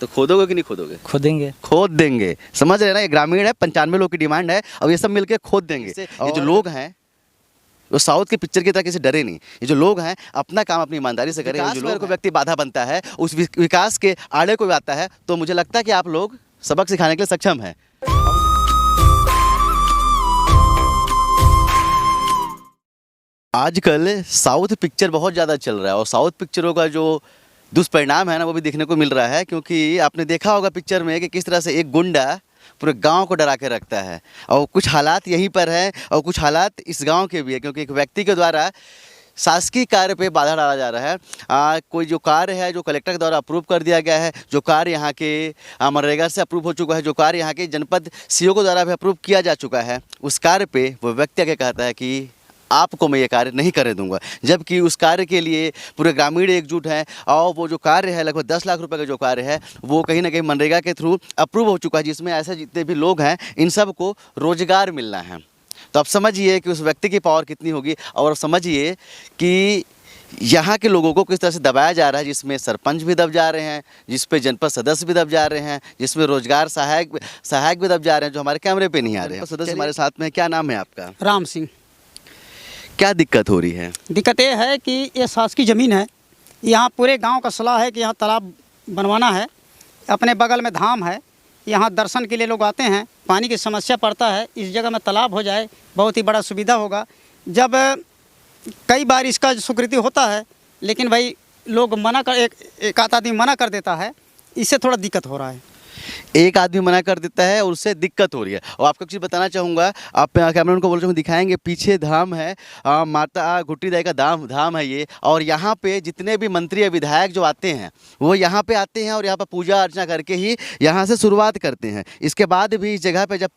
तो खोदोगे कि नहीं खोदोगे? खोदेंगे। खोद देंगे, समझ रहे हैं ना, ये ग्रामीण है, 95 लोग की डिमांड है और ये सब मिलके खोद देंगे। ये जो लोग हैं वो साउथ की पिक्चर की तरह किसी डरे नहीं, ये जो लोग हैं अपना काम अपनी ईमानदारी से करें। जो लोग को व्यक्ति बाधा बनता है, उस विकास के आड़े कोई आता है, तो मुझे लगता है कि आप लोग सबक सिखाने के लिए सक्षम हैं। आजकल साउथ पिक्चर बहुत ज़्यादा चल रहा है और साउथ पिक्चरों का जो दुष्परिणाम है ना वो भी देखने को मिल रहा है, क्योंकि आपने देखा होगा पिक्चर में कि किस तरह से एक गुंडा पूरे गांव को डरा के रखता है। और कुछ हालात यहीं पर हैं और कुछ हालात इस गांव के भी है, क्योंकि एक व्यक्ति के द्वारा शासकीय कार्य पे बाधा डाला जा रहा है। कोई जो कार्य है जो कलेक्टर के द्वारा अप्रूव कर दिया गया है, जो कार्य यहाँ के मनरेगा से अप्रूव हो चुका है, जो कार्य यहाँ के जनपद सीओ के द्वारा भी अप्रूव किया जा चुका है, उस कार्य पे वो व्यक्ति आके कहता है कि आपको मैं ये कार्य नहीं करने दूंगा, जबकि उस कार्य के लिए पूरे ग्रामीण एकजुट हैं। और वो जो कार्य है लगभग 10 लाख रुपए का जो कार्य है वो कहीं ना कहीं मनरेगा के थ्रू अप्रूव हो चुका है, जिसमें ऐसे जितने भी लोग हैं इन सब को रोजगार मिलना है। तो आप समझिए कि उस व्यक्ति की पावर कितनी होगी और समझिए कि यहाँ के लोगों को किस तरह से दबाया जा रहा है, जिसमें सरपंच भी दब जा रहे हैं, जिस पे जनपद सदस्य भी दब जा रहे हैं, जिसमें रोजगार सहायक भी दब जा रहे हैं, जो हमारे कैमरे पे नहीं आ रहे हैं। सदस्य हमारे साथ में, क्या नाम है आपका? राम सिंह। क्या दिक्कत हो रही है? दिक्कत ये है कि ये शासकीय ज़मीन है, यहाँ पूरे गांव का सलाह है कि यहाँ तालाब बनवाना है, अपने बगल में धाम है, यहाँ दर्शन के लिए लोग आते हैं, पानी की समस्या पड़ता है, इस जगह में तालाब हो जाए बहुत ही बड़ा सुविधा होगा। जब कई बार इसका स्वीकृति होता है लेकिन भाई लोग मना कर एक आध आदमी मना कर देता है, इससे थोड़ा दिक्कत हो रहा है। एक आदमी मना कर देता है और उससे दिक्कत हो रही है। और आपको चीज़ बताना चाहूँगा, आप कैमरामैन को बोल रहे दिखाएंगे, पीछे धाम है, माता घुट्टी दाई का धाम है ये। और यहाँ पे जितने भी मंत्री या विधायक जो आते हैं वो यहाँ पे आते हैं और यहाँ पर पूजा अर्चना करके ही यहाँ से शुरुआत करते हैं। इसके बाद भी इस जगह पे जब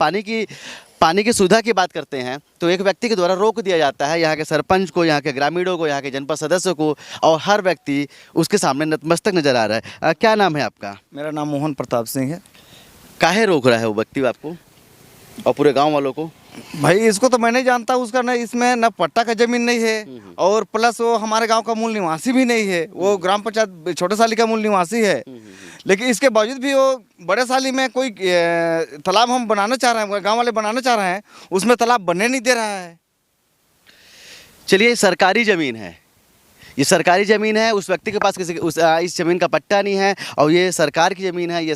पानी की सुविधा की बात करते हैं तो एक व्यक्ति के द्वारा रोक दिया जाता है, यहाँ के सरपंच को, यहाँ के ग्रामीणों को, यहाँ के जनपद सदस्यों को, और हर व्यक्ति उसके सामने नतमस्तक नजर आ रहा है। क्या नाम है आपका? मेरा नाम मोहन प्रताप सिंह है। काहे रोक रहा है वो व्यक्ति आपको और पूरे गांव वालों को? भाई इसको तो मैं नहीं जानता, उसका न इसमें न पट्टा का जमीन नहीं है और प्लस वो हमारे गांव का मूल निवासी भी नहीं है, वो ग्राम पंचायत छोटे साली का मूल निवासी है। लेकिन इसके बावजूद भी वो बड़े साली में कोई तालाब हम बनाना चाह रहे हैं, गांव वाले बनाना चाह रहे हैं, उसमें तालाब बनने नहीं दे रहा है। चलिए, सरकारी ज़मीन है, ये सरकारी ज़मीन है, उस व्यक्ति के पास इस ज़मीन का पट्टा नहीं है और ये सरकार की ज़मीन है। ये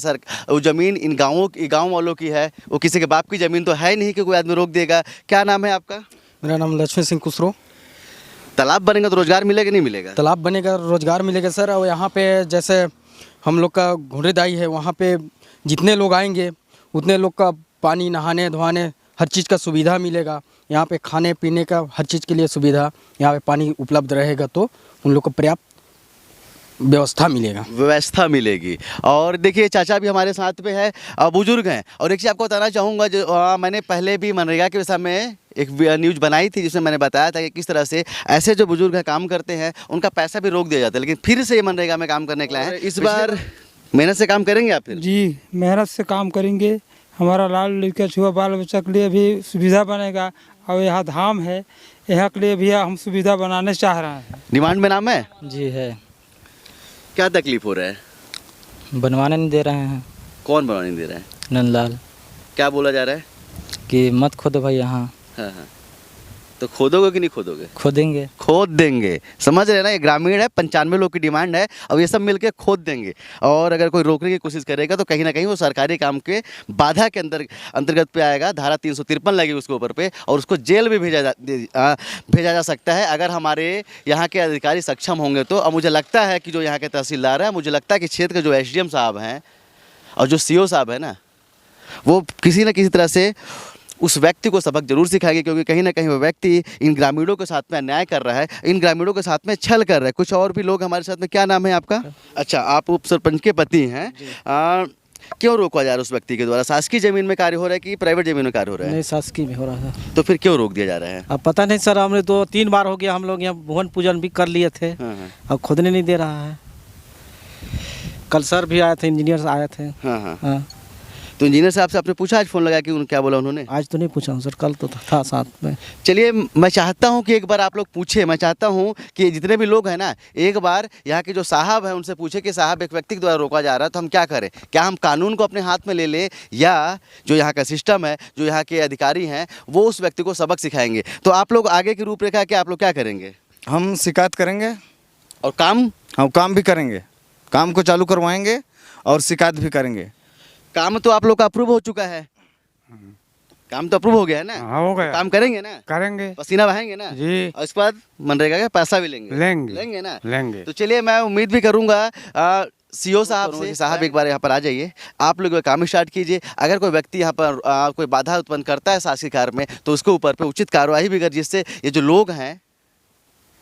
वो ज़मीन इन गाँव वालों की है, वो किसी के बाप की ज़मीन तो है नहीं कि कोई आदमी रोक देगा। क्या नाम है आपका? मेरा नाम लक्ष्मी सिंह कुसरो। तालाब बनेगा तो रोजगार मिलेगा नहीं मिलेगा? तालाब बनेगा रोजगार मिलेगा सर। और यहाँ पे जैसे हम लोग का घुंडरीदाई है, वहाँ पे जितने लोग आएंगे उतने लोग का पानी नहाने धोने हर चीज़ का सुविधा मिलेगा। यहाँ पे खाने पीने का हर चीज़ के लिए सुविधा, यहाँ पे पानी उपलब्ध रहेगा तो उन लोग को पर्याप्त व्यवस्था मिलेगी। और देखिए चाचा भी हमारे साथ में है, बुजुर्ग हैं। और एक चीज़ आपको बताना चाहूँगा, जो मैंने पहले भी मनरेगा के विषय में एक न्यूज़ बनाई थी जिसमें मैंने बताया था कि किस तरह से ऐसे जो बुजुर्ग हैं काम करते हैं उनका पैसा भी रोक दिया जाता है, लेकिन फिर से मनरेगा में काम करने के लिए हैं। इस बार मेहनत से काम करेंगे आप? फिर जी मेहनत से काम करेंगे, हमारा लाल लड़का छुआ बाल बच्चा के लिए भी सुविधा बनेगा। और यहाँ धाम है, यहाँ के लिए भी हम सुविधा बनाने चाह रहे हैं। डिमांड में नाम है? जी है। क्या तकलीफ हो रहा है? बनवाने नहीं दे रहे हैं। कौन बनवाने नहीं दे रहा है? नंदलाल। क्या बोला जा रहा है? कि मत खोदो भाई यहाँ। हाँ। तो खोदोगे कि नहीं खोदोगे? खोदेंगे। खोद देंगे, समझ रहे ना, ये ग्रामीण है, 95 लोग की डिमांड है और ये सब मिलके खोद देंगे। और अगर कोई रोकने की कोशिश करेगा तो कहीं ना कहीं वो सरकारी काम के बाधा के अंतर्गत पे आएगा। धारा 353 लगी उसके ऊपर पे और उसको जेल भी भेजा जा सकता है अगर हमारे यहाँ के अधिकारी सक्षम होंगे तो। और मुझे लगता है कि जो यहाँ के तहसीलदार हैं, मुझे लगता है कि क्षेत्र के जो SDM साहब हैं और जो CO साहब हैं ना, वो किसी न किसी तरह से उस व्यक्ति को सबक जरूर सिखाएंगे, क्योंकि कहीं ना कहीं वो व्यक्ति इन ग्रामीणों के साथ में अन्याय कर रहा है, इन ग्रामीणों के साथ में छल कर रहा है। कुछ और भी लोग हमारे साथ में। क्या नाम है आपका? अच्छा, आप उप सरपंच के पति हैं। क्यों रोका जा रहा है उस व्यक्ति के द्वारा? शासकीय जमीन में कार्य हो रहा है कि प्राइवेट जमीन में कार्य हो रहा है? नहीं, शासकीय में हो रहा है। तो फिर क्यों रोक दिया जा रहा है? अब पता नहीं सर, हमने 2-3 बार हो गया, हम लोग यहाँ भुवन पूजन भी कर लिए थे। अब खोदने नहीं दे रहा है। कल सर भी आए थे, इंजीनियर आए थे। हाँ। तो तो इंजीनियर साहब से आपने पूछा आज फ़ोन लगा कि उन क्या बोला उन्होंने? आज तो नहीं पूछा हूँ सर, कल तो था साथ में। चलिए, मैं चाहता हूं कि एक बार आप लोग पूछे, मैं चाहता हूं कि जितने भी लोग हैं ना, एक बार यहाँ के जो साहब हैं उनसे पूछे कि साहब एक व्यक्ति के द्वारा रोका जा रहा है तो हम क्या करें, क्या हम कानून को अपने हाथ में ले लें या जो यहाँ का सिस्टम है, जो यहाँ के अधिकारी हैं वो उस व्यक्ति को सबक सिखाएंगे। तो आप लोग आगे की रूपरेखा क्या, आप लोग क्या करेंगे? हम शिकायत करेंगे और काम हम काम भी करेंगे, काम को चालू करवाएंगे और शिकायत भी करेंगे। काम तो आप लोग का अप्रूव हो चुका है, काम तो अप्रूव हो गया है ना? हाँ, हो गया। काम करेंगे ना? करेंगे पसीना बहाएंगे ना? जी। और इसके बाद मनरेगा का पैसा भी लेंगे? लेंगे ना? लेंगे। तो चलिए, मैं उम्मीद भी करूंगा सीओ साहब से, साहब एक बार यहाँ पर आ जाइए, आप लोग काम स्टार्ट कीजिए। अगर कोई व्यक्ति यहाँ पर कोई बाधा उत्पन्न करता है शासकीय कार्य में तो उसके ऊपर पे उचित कार्रवाई भी कर, जिससे ये जो लोग हैं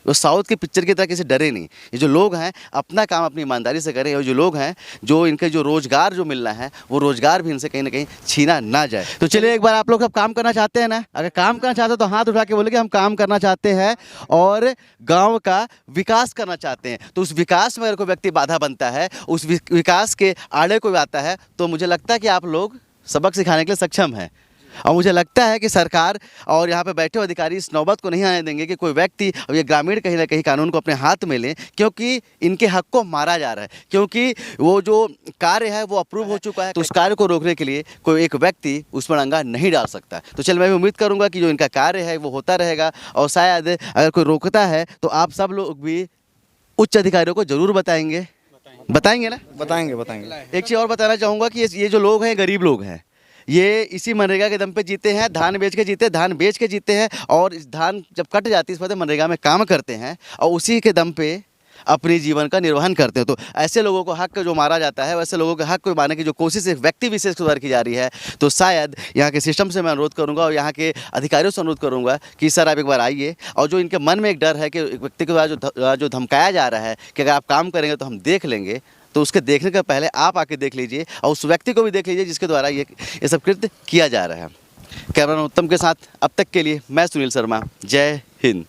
वो साउथ की पिक्चर की तरह किसी डरे नहीं। ये जो लोग हैं अपना काम अपनी ईमानदारी से करें, और जो लोग हैं जो इनके जो रोजगार जो मिलना है वो रोजगार भी इनसे कहीं ना कहीं छीना ना जाए। तो चलिए, एक बार आप लोग सब काम करना चाहते हैं ना? अगर काम करना चाहते हो तो हाथ उठा के बोले कि हम काम करना चाहते हैं और गांव का विकास करना चाहते हैं। तो उस विकास में अगर कोई व्यक्ति बाधा बनता है, उस विकास के आड़े कोई आता है, तो मुझे लगता है कि आप लोग सबक सिखाने के लिए सक्षम हैं। और मुझे लगता है कि सरकार और यहाँ पे बैठे हुए अधिकारी इस नौबत को नहीं आने देंगे कि कोई व्यक्ति और ये ग्रामीण कहीं ना कहीं कानून को अपने हाथ में लें, क्योंकि इनके हक को मारा जा रहा है, क्योंकि वो जो कार्य है वो अप्रूव हो चुका है। तो उस कार्य को रोकने के लिए कोई एक व्यक्ति उस पर अंगा नहीं डाल सकता। तो चल, मैं भी उम्मीद करूँगा कि जो इनका कार्य है वो होता रहेगा, और शायद अगर कोई रोकता है तो आप सब लोग भी उच्च अधिकारियों को ज़रूर बताएंगे ना? बताएंगे। एक चीज़ और बताना चाहूँगा कि ये जो लोग हैं गरीब लोग हैं, ये इसी मनरेगा के दम पे जीते हैं, धान बेच के जीते हैं, और इस धान जब कट जाती है इस पर मनरेगा में काम करते हैं और उसी के दम पे अपनी जीवन का निर्वहन करते हैं। तो ऐसे लोगों को हक जो मारा जाता है, वैसे लोगों के हक को मारने की जो कोशिश एक व्यक्ति विशेष के द्वारा की जा रही है, तो शायद यहाँ के सिस्टम से मैं अनुरोध करूँगा और यहाँ के अधिकारियों से अनुरोध करूँगा कि सर आप एक बार आइए, और जो इनके मन में एक डर है कि एक व्यक्ति के द्वारा जो धमकाया जा रहा है कि अगर आप काम करेंगे तो हम देख लेंगे, तो उसके देखने के पहले आप आके देख लीजिए और उस व्यक्ति को भी देख लीजिए जिसके द्वारा ये सब कृत्य किया जा रहा है। कैमरामैन उत्तम के साथ अब तक के लिए मैं सुनील शर्मा, जय हिंद।